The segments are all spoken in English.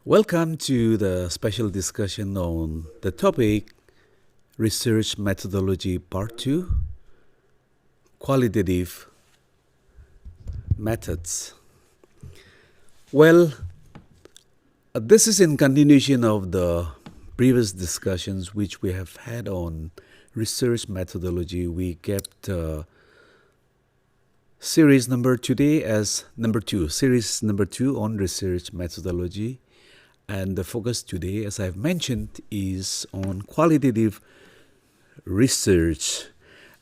Welcome to the special discussion on the topic Research Methodology Part 2, Qualitative Methods. Well, this is in continuation of the previous discussions which we have had on research methodology. We kept series number today as number 2, series number 2 on research methodology. And the focus today, as I've mentioned, is on qualitative research.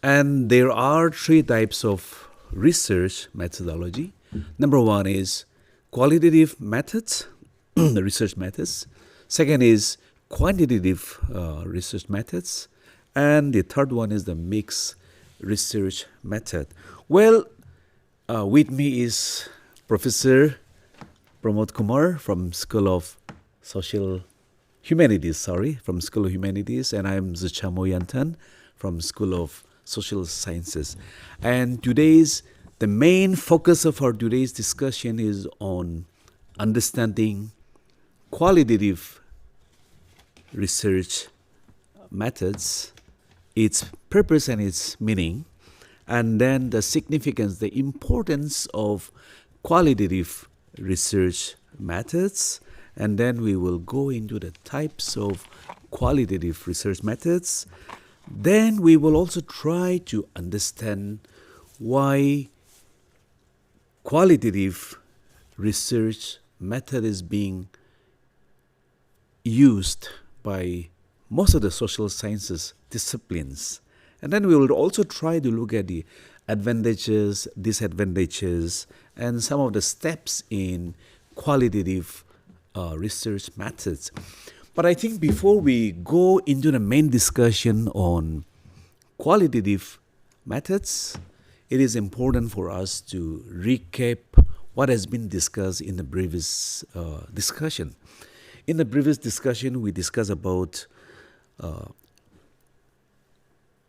And there are 3 types of research methodology. Number 1 is qualitative methods, the research methods. Second is quantitative research methods. And the third one is the mixed research method. Well, with me is Professor Prof. Kumar from School of Social Humanities, from School of Humanities, and I'm Zuchamo Yanthan from School of Social Sciences. And the main focus of our today's discussion is on understanding qualitative research methods, its purpose and its meaning, and then the significance, the importance of qualitative research methods. And then we will go into the types of qualitative research methods. Then we will also try to understand why qualitative research method is being used by most of the social sciences disciplines. And then we will also try to look at the advantages, disadvantages, and some of the steps in qualitative research methods. But I think before we go into the main discussion on qualitative methods, it is important for us to recap what has been discussed in the previous discussion. In the previous discussion, we discussed about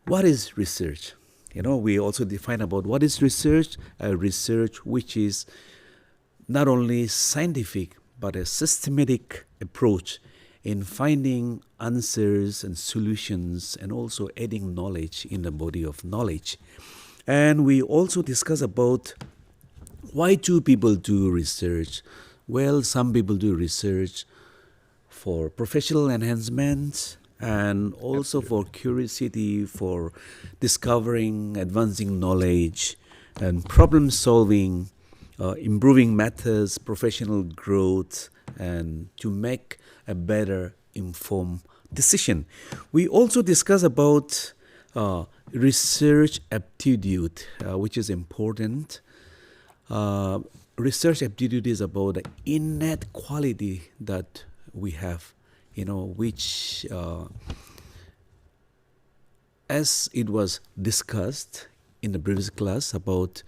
what is research. We also define about what is research, research which is not only scientific, but a systematic approach in finding answers and solutions and also adding knowledge in the body of knowledge. And we also discuss about why do people do research. Well, some people do research for professional enhancement and also for curiosity, for discovering, advancing knowledge and problem solving, improving methods, professional growth, and to make a better informed decision. We also discuss about research aptitude, which is important. Research aptitude is about the innate quality that we have, which, as it was discussed in the previous class about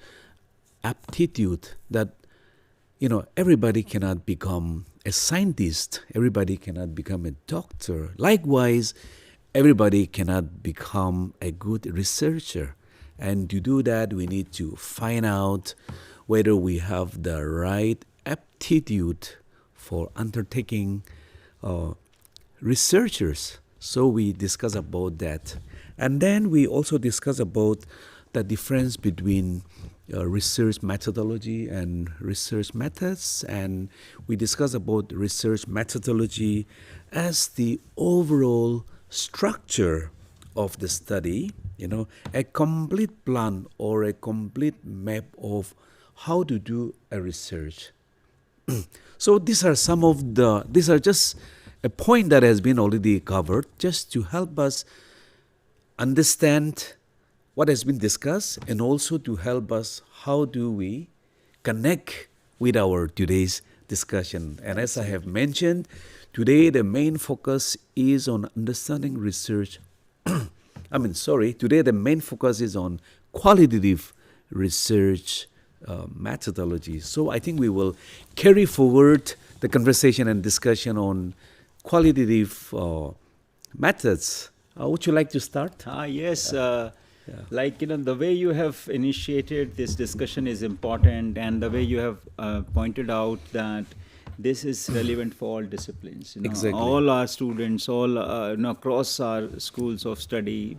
aptitude, that everybody cannot become a scientist, everybody cannot become a doctor. Likewise, everybody cannot become a good researcher. And to do that, we need to find out whether we have the right aptitude for undertaking researchers. So we discuss about that. And then we also discuss about the difference between research methodology and research methods, and we discuss about research methodology as the overall structure of the study, a complete plan or a complete map of how to do a research. So these are just a point that has been already covered just to help us understand what has been discussed, and also to help us how do we connect with our today's discussion. And as I have mentioned, today the main focus is on understanding research. Today the main focus is on qualitative research methodology. So I think we will carry forward the conversation and discussion on qualitative methods. Would you like to start? Yes. The way you have initiated this discussion is important, and the way you have pointed out that this is relevant for all disciplines. Exactly. All our students, all across our schools of study,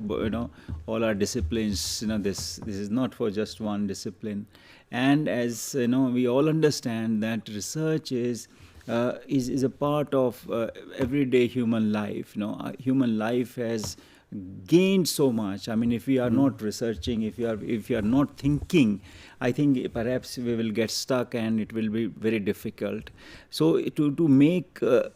all our disciplines. This is not for just one discipline. And as we all understand that research is a part of everyday human life. Human life has gained so much. I mean, if we are not researching, if you are not thinking, I think perhaps we will get stuck and it will be very difficult. So to make a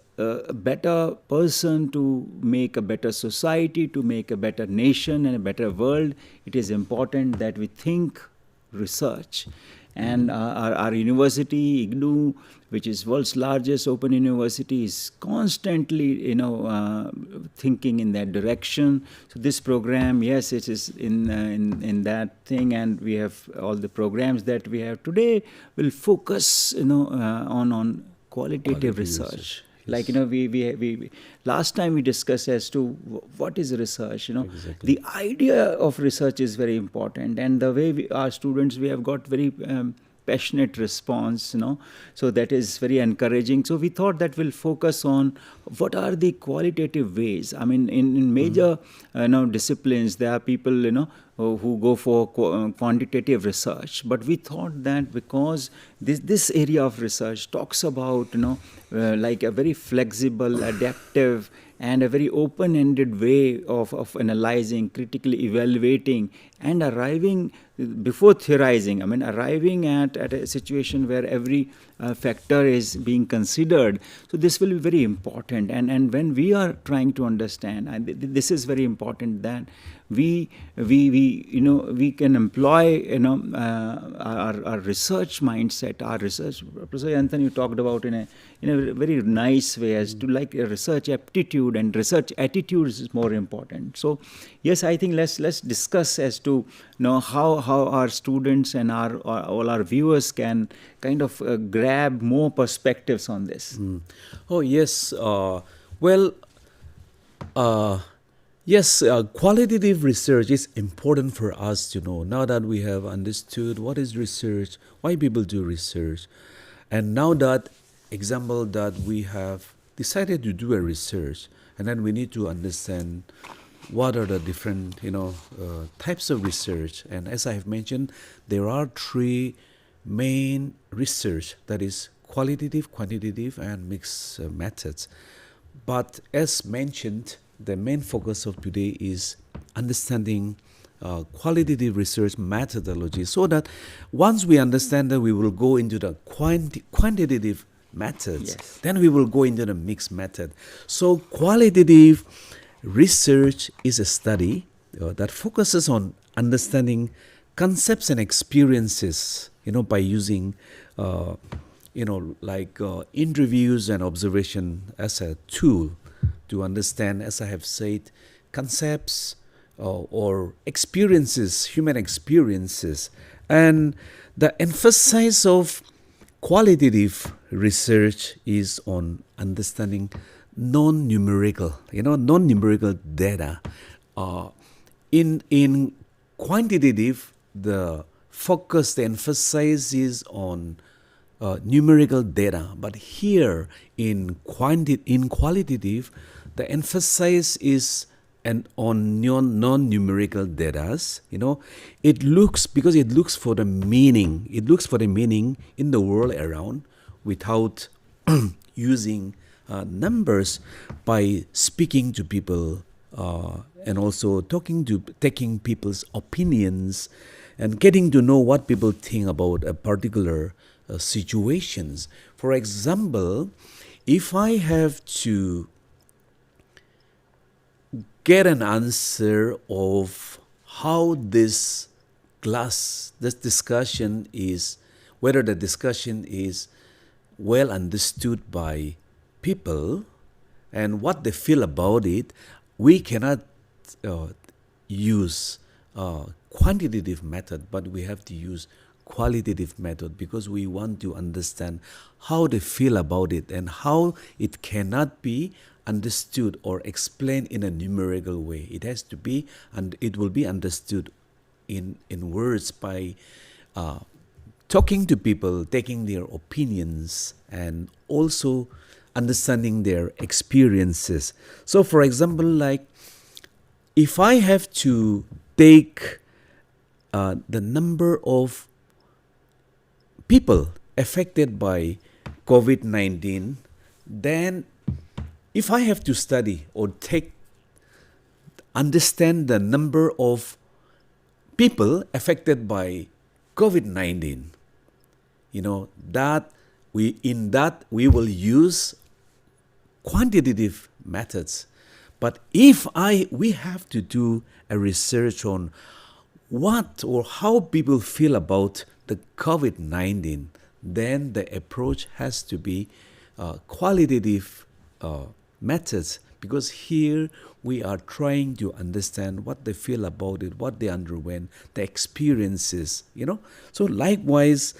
better person, to make a better society, to make a better nation and a better world, it is important that we think research. And our university, IGNOU, which is world's largest open university, is constantly, thinking in that direction. So this program, yes, it is in that thing, and we have all the programs that we have today will focus, on qualitative research. Like, we last time we discussed as to what is research. Exactly. The idea of research is very important, and the way our students, we have got very passionate response, so that is very encouraging. So we thought that we'll focus on what are the qualitative ways. I mean, in major disciplines, there are people who go for quantitative research, but we thought that because this area of research talks about like a very flexible, adaptive, and a very open-ended way of analyzing, critically evaluating, and arriving before theorizing. I mean, arriving at a situation where every factor is being considered. So this will be very important. And when we are trying to understand, and this is very important, that we can employ our research mindset, our research. Professor Yanthan, you talked about in a very nice way as to like a research aptitude and research attitude is more important. So yes, I think let's discuss as to how our students and all our viewers can kind of grab more perspectives on this. Oh yes, yes, qualitative research is important for us to know. Now that we have understood what is research, why people do research, and now that example that we have decided to do a research, and then we need to understand what are the different types of research. And as I have mentioned, there are three main research, that is qualitative, quantitative, and mixed methods. But as mentioned, the main focus of today is understanding qualitative research methodology, so that once we understand that, we will go into the quantitative methods. Yes. Then we will go into the mixed method. So qualitative research is a study that focuses on understanding concepts and experiences, by using interviews and observation as a tool to understand, as I have said, concepts or experiences, human experiences. And the emphasis of qualitative research is on understanding non-numerical data. In quantitative, the emphasis is on numerical data, but here in qualitative, the emphasis is on non-numerical data. It looks for the meaning. It looks for the meaning in the world around without using numbers, by speaking to people and also taking people's opinions and getting to know what people think about a particular situations. For example, if I have to get an answer of how this discussion is, whether the discussion is well understood by people and what they feel about it, we cannot use quantitative method, but we have to use qualitative method, because we want to understand how they feel about it and how it cannot be understood or explained in a numerical way. It has to be, and it will be understood in words by talking to people, taking their opinions, and also understanding their experiences. So, for example, like if I have to take the number of people affected by COVID-19, then if I have to study or understand the number of people affected by COVID-19, that we will use quantitative methods. But if we have to do a research on what or how people feel about the COVID-19, then the approach has to be qualitative methods, because here we are trying to understand what they feel about it, what they underwent, the experiences, So likewise,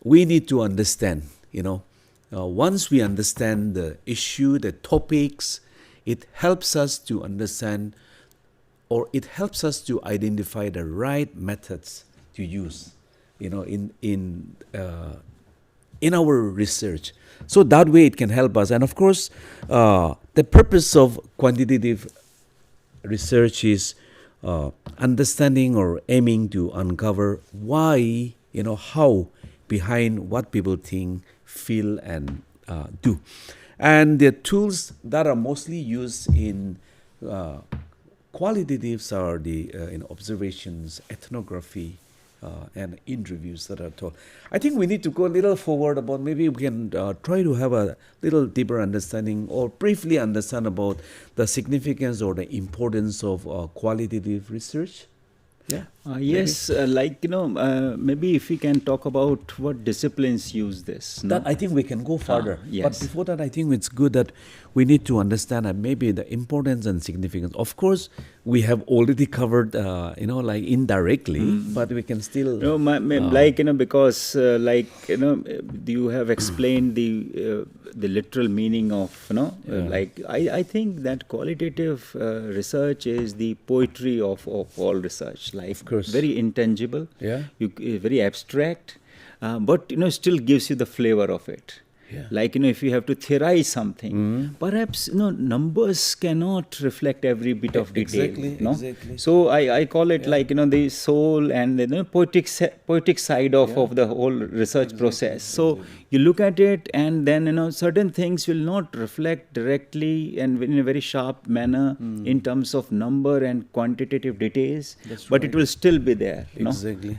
we need to understand, once we understand the issue, the topics, it helps us to understand, or it helps us to identify the right methods to use, in our research. So that way it can help us. And of course, the purpose of quantitative research is understanding or aiming to uncover why, how behind what people think, feel, and do. And the tools that are mostly used in qualitatives are the observations, ethnography, and interviews that are told. I think we need to go a little forward about, maybe we can try to have a little deeper understanding or briefly understand about the significance or the importance of qualitative research. Yeah. Yes, maybe if we can talk about what disciplines use this. That I think we can go further. Yes. But before that, I think it's good that we need to understand maybe the importance and significance. Of course, we have already covered, like indirectly, but we can still. Because you have explained the literal meaning of, I think that qualitative research is the poetry of all research. Of course. Very intangible, Yeah. Very abstract, but still gives you the flavor of it. Yeah. Like, if you have to theorize something, perhaps, numbers cannot reflect every bit of detail. Exactly. So I call it the soul and the poetic side of the whole research process. So you look at it, and then, certain things will not reflect directly and in a very sharp manner in terms of number and quantitative details, but it will still be there. Exactly.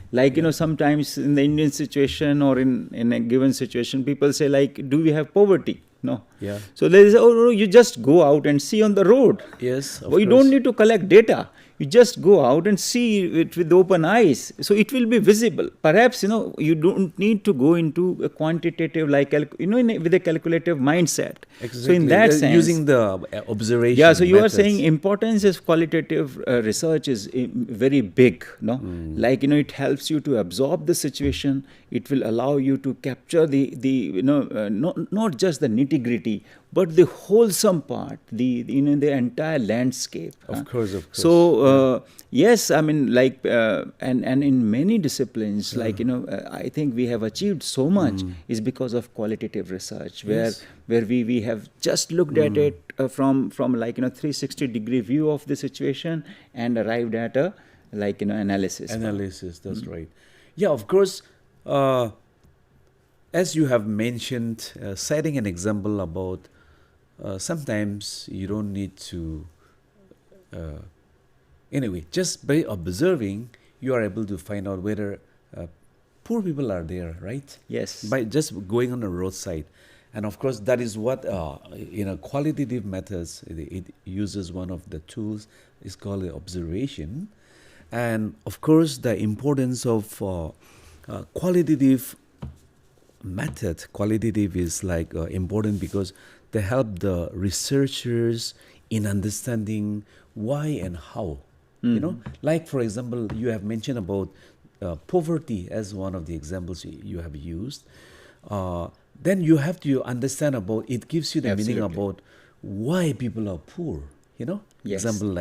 Sometimes in the Indian situation or in a given situation, people say, do we have poverty? No. Yeah. So there is, you just go out and see on the road. Yes. You don't need to collect data. You just go out and see it with open eyes. So it will be visible. Perhaps, you don't need to go into a quantitative, with a calculative mindset. Exactly. So in that sense, using the observation. Yeah, so you methods. are saying importance of qualitative research is very big, no? It helps you to absorb the situation. It will allow you to capture not just the nitty-gritty, but the wholesome part, the entire landscape. Of course. So yes, I mean, and in many disciplines, I think we have achieved so much is because of qualitative research, where we have just looked at it from 360-degree view of the situation and arrived at a analysis. Analysis, that's right. Yeah, of course. As you have mentioned, setting an example about sometimes you don't need to. Anyway, just by observing, you are able to find out whether poor people are there, right? Yes. By just going on the roadside. And of course, that is what, qualitative methods, it uses one of the tools, is called observation. And of course, the importance of qualitative method, qualitative is important because they help the researchers in understanding why and how. For example, you have mentioned about poverty as one of the examples you have used. Then you have to understand about, it gives you the meaning about why people are poor, Yes. example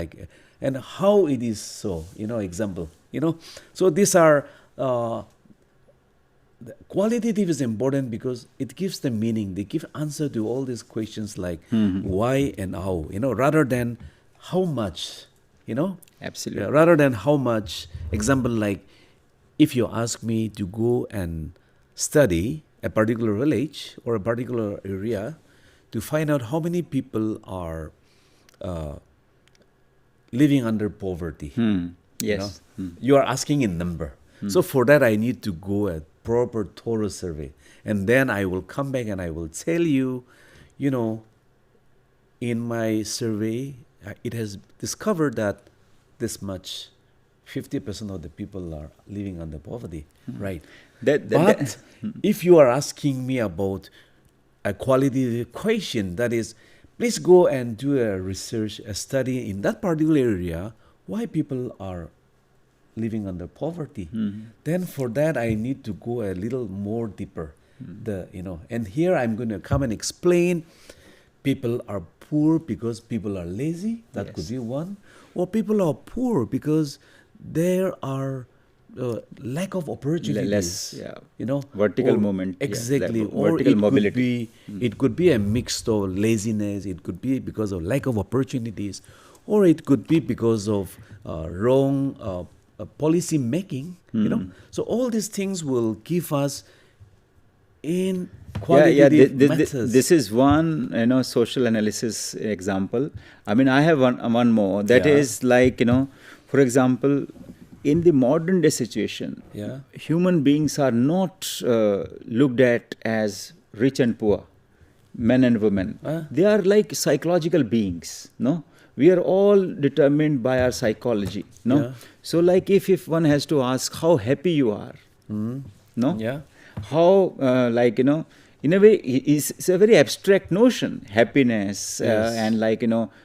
and how it is so, example, so these are the qualitative is important because it gives the meaning. They give answer to all these questions like why and how, rather than how much, Absolutely. rather than how much. Example like if you ask me to go and study a particular village or a particular area to find out how many people are living under poverty. Yes. You are asking in number. So for that, I need to go a proper thorough survey. And then I will come back and I will tell you, in my survey, it has discovered that this much, 50% of the people are living under poverty. Right. But if you are asking me about a qualitative question, that is, please go and do a research, a study in that particular area, why people are living under poverty. Then for that, I need to go a little more deeper. And here I'm going to come and explain people are poor because people are lazy. That could be one. Or people are poor because there are lack of opportunities. Less, vertical movement. Exactly. Yes, or vertical it mobility. It could be a mix of laziness. It could be because of lack of opportunities, or it could be because of wrong policy making. So all these things will give us in qualitative matters. This is one social analysis example. I mean, I have one more. That is like for example, in the modern day situation, human beings are not looked at as rich and poor, men and women. They are like psychological beings. No, we are all determined by our psychology. No, so like if one has to ask how happy you are, how in a way it's a very abstract notion, happiness and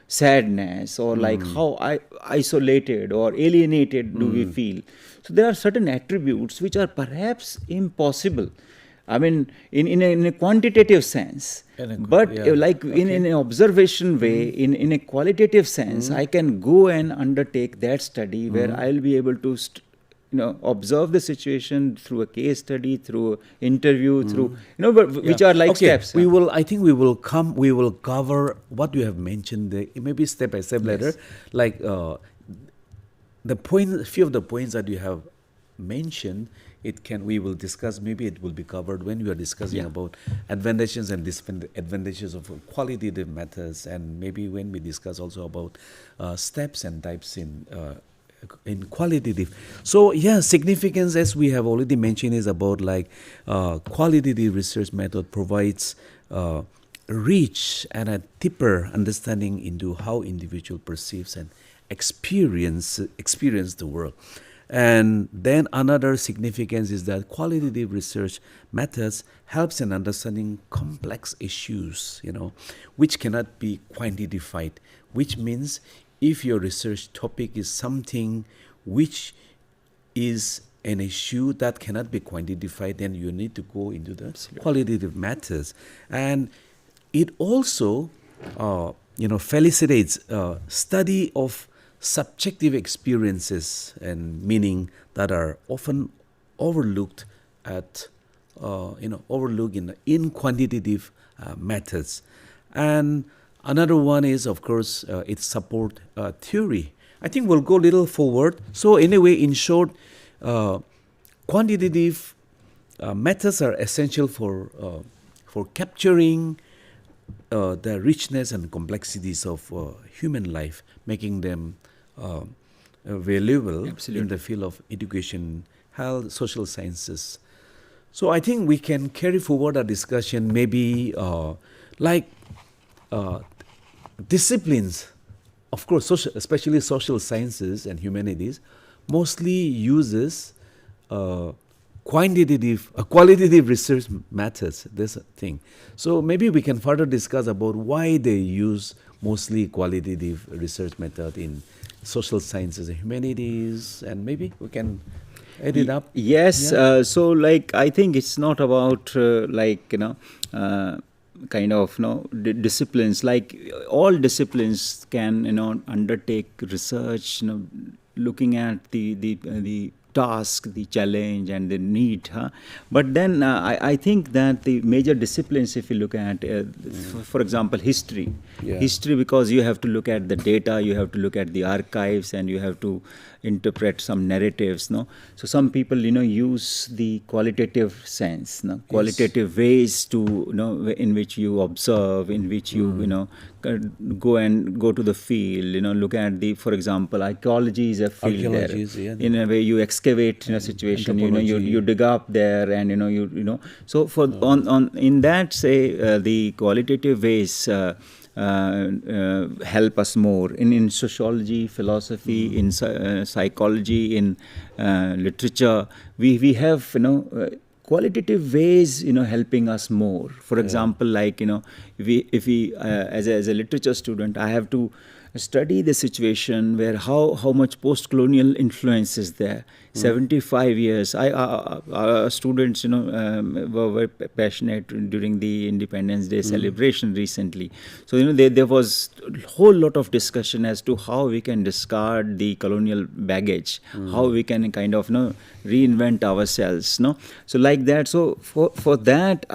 sadness, or like how isolated or alienated do we feel. So there are certain attributes which are perhaps impossible, I mean in a quantitative sense, but in an observation way, in a qualitative sense, I can go and undertake that study where I'll be able to observe the situation through a case study, through interview, through which are like steps. I think we will cover what you have mentioned there, maybe step by step later. Like the point, few of the points that you have mentioned, we will discuss. Maybe it will be covered when we are discussing about advantages and disadvantages of qualitative methods, and maybe when we discuss also about steps and types in qualitative. So significance, as we have already mentioned, is about like qualitative research method provides rich and a deeper understanding into how individual perceives and experience the world. And then another significance is that qualitative research methods helps in understanding complex issues, which cannot be quantified, which means if your research topic is something which is an issue that cannot be quantified, then you need to go into the qualitative methods. And it also, facilitates study of subjective experiences and meaning that are often overlooked in quantitative methods. And another one is, of course, it support theory. I think we'll go a little forward. So anyway, in short, quantitative methods are essential for capturing the richness and complexities of human life, making them valuable in the field of education, health, social sciences. So I think we can carry forward a discussion, maybe disciplines, of course, especially social sciences and humanities, mostly uses qualitative research methods, this thing. So maybe we can further discuss about why they use mostly qualitative research method in social sciences and humanities, and maybe we can add it up. Yes, so like I think it's not about disciplines. Like all disciplines can undertake research, looking at the task, the challenge, and the need. But then I think that the major disciplines, if you look at, for example, history. Yeah. History, because you have to look at the data, you have to look at the archives, and you have to interpret some narratives. No, so some people use the qualitative sense, qualitative ways to in which you observe, in which you go to the field. Look at the, for example, archaeology is a field there. Yeah. In a way, you excavate in a situation. You dig up there, and So for on in that, say the qualitative ways. Help us more in sociology, philosophy, in psychology, in literature. We have qualitative ways helping us more. For example, like if we as a literature student, I have to study the situation where how much post-colonial influence is there. 75 years. Our students, were very passionate during the Independence Day celebration recently. So, there was a whole lot of discussion as to how we can discard the colonial baggage, how we can kind of, reinvent ourselves, So like that. So for that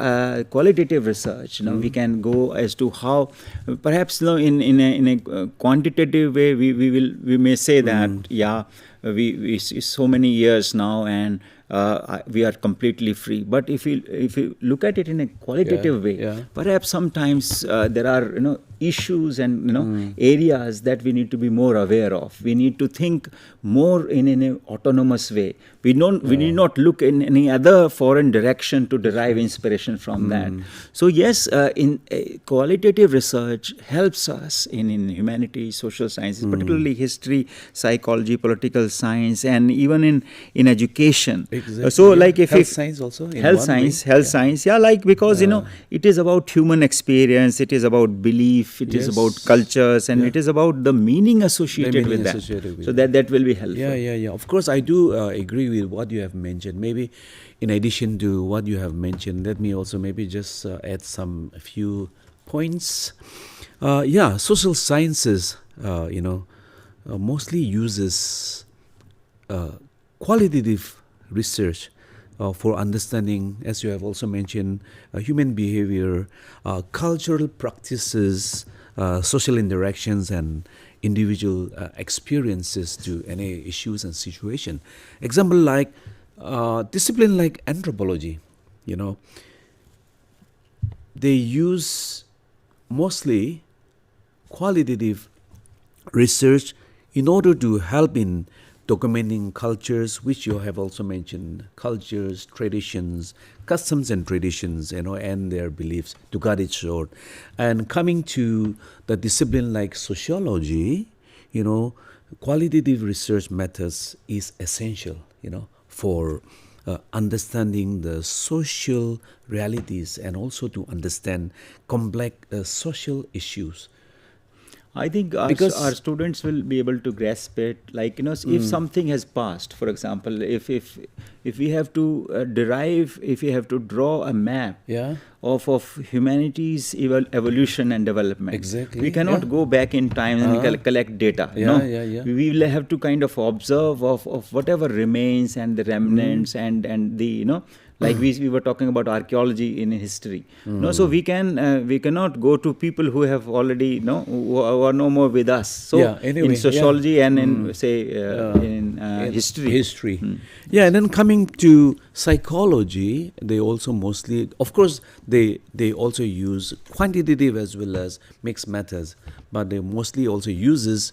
qualitative research, we can go as to how, perhaps, in a quantitative way, we may say that, we so many years now, and we are completely free. But if you look at it in a qualitative way, perhaps sometimes there are issues and areas that we need to be more aware of. We need to think more in an autonomous way. We need not look in any other foreign direction to derive inspiration from that. So yes, in qualitative research helps us in humanities, social sciences, particularly history, psychology, political science, and even in education. Exactly. So like if health science also. Health science, like because it is about human experience, it is about belief, it is about cultures, and it is about the meaning associated with that. So that will be helpful. Yeah. Of course, I do agree with what you have mentioned. Maybe in addition to what you have mentioned, let me also maybe just add a few points. Social sciences, mostly uses qualitative research for understanding, as you have also mentioned, human behavior, cultural practices, social interactions, and individual experiences to any issues and situation. Example like discipline like anthropology, they use mostly qualitative research in order to help in documenting cultures, which you have also mentioned, cultures, traditions, customs and traditions, and their beliefs, to cut it short. And coming to the discipline like sociology, qualitative research methods is essential, for understanding the social realities and also to understand complex social issues. I think our students will be able to grasp it. Like, if something has passed, for example, if we have to if we have to draw a map of humanity's evolution and development, exactly, we cannot go back in time and collect data. We will have to kind of observe of whatever remains and the remnants and the like we were talking about archaeology in history. So we cannot go to people who have already who are no more with us. So in sociology and in say in history. And then coming to psychology, they also mostly, of course, they also use quantitative as well as mixed methods, but they mostly also uses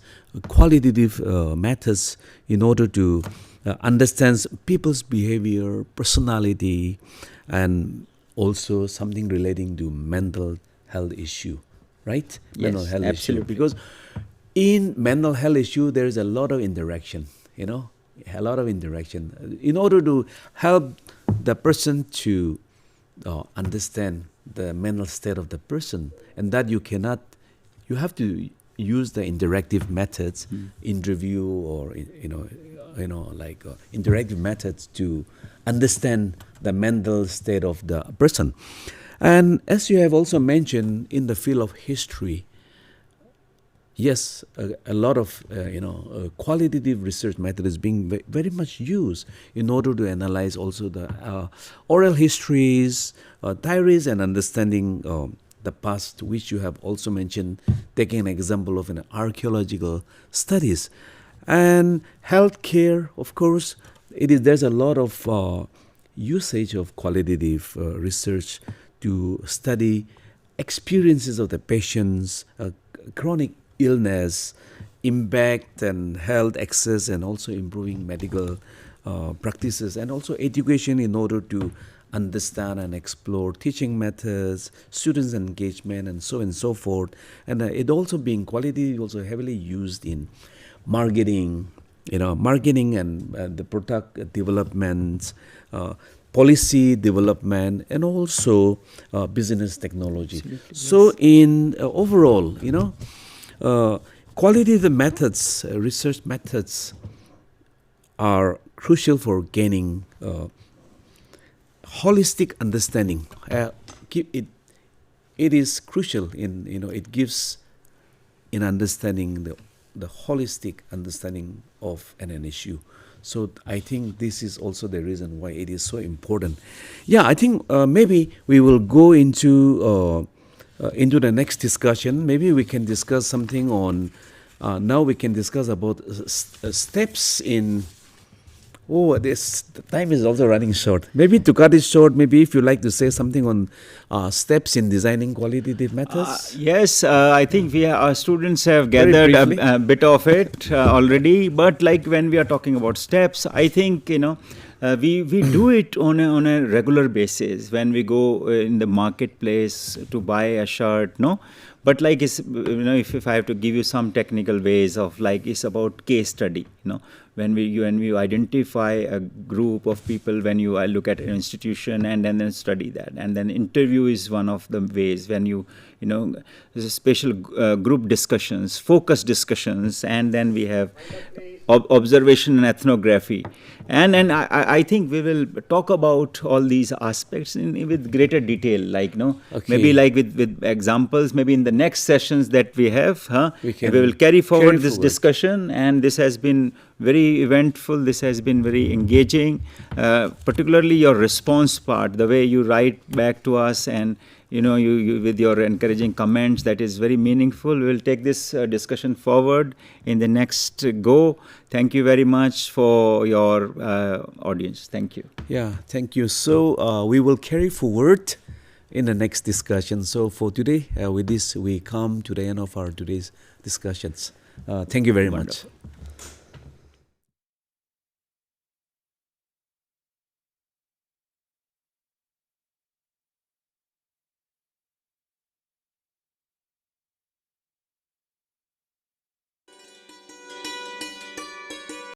qualitative methods in order to understands people's behavior, personality, and also something relating to mental health issue, right? Yes, mental health absolutely. issue. Because in mental health issue, there is a lot of interaction, a lot of interaction. In order to help the person to understand the mental state of the person, and that you have to use the interactive methods, interview or interactive methods to understand the mental state of the person. And as you have also mentioned, in the field of history, yes, a lot of qualitative research method is being very much used in order to analyze also the oral histories, diaries, and understanding the past, which you have also mentioned, taking an example of an archaeological studies, and healthcare. Of course, there's a lot of usage of qualitative research to study experiences of the patients, chronic illness, impact and health access, and also improving medical practices, and also education in order to understand and explore teaching methods, students engagement, and so on and so forth. And it also being quality also heavily used in marketing, marketing and the product development, policy development, and also business technology. Absolutely, So yes. in overall, qualitative methods, research methods are crucial for gaining holistic understanding. It is crucial in, it gives in understanding the holistic understanding of an issue. So I think this is also the reason why it is so important. Yeah, I think maybe we will go into the next discussion. Maybe we can discuss something on. Now we can discuss about steps in. Oh, this the time is also running short. Maybe to cut it short, maybe if you like to say something on steps in designing qualitative methods. Yes, I think our students have Very gathered briefly. a bit of it already. But like when we are talking about steps, I think we do it on a regular basis when we go in the marketplace to buy a shirt. No, but like if I have to give you some technical ways of like it's about case study. When you identify a group of people, when you look at an institution and then study that, and then interview is one of the ways when there's a special group discussions, focus discussions, and then we have observation and ethnography, and I think we will talk about all these aspects with greater detail, maybe like with examples, maybe in the next sessions that we have, we will carry forward this discussion. And this has been very eventful, this has been very engaging, particularly your response part, the way you write back to us, and you with your encouraging comments, that is very meaningful. We will take this discussion forward in the next go. Thank you very much for your audience. Thank you. Yeah, thank you. So we will carry forward in the next discussion. So for today, with this, we come to the end of our today's discussions. Thank you very much.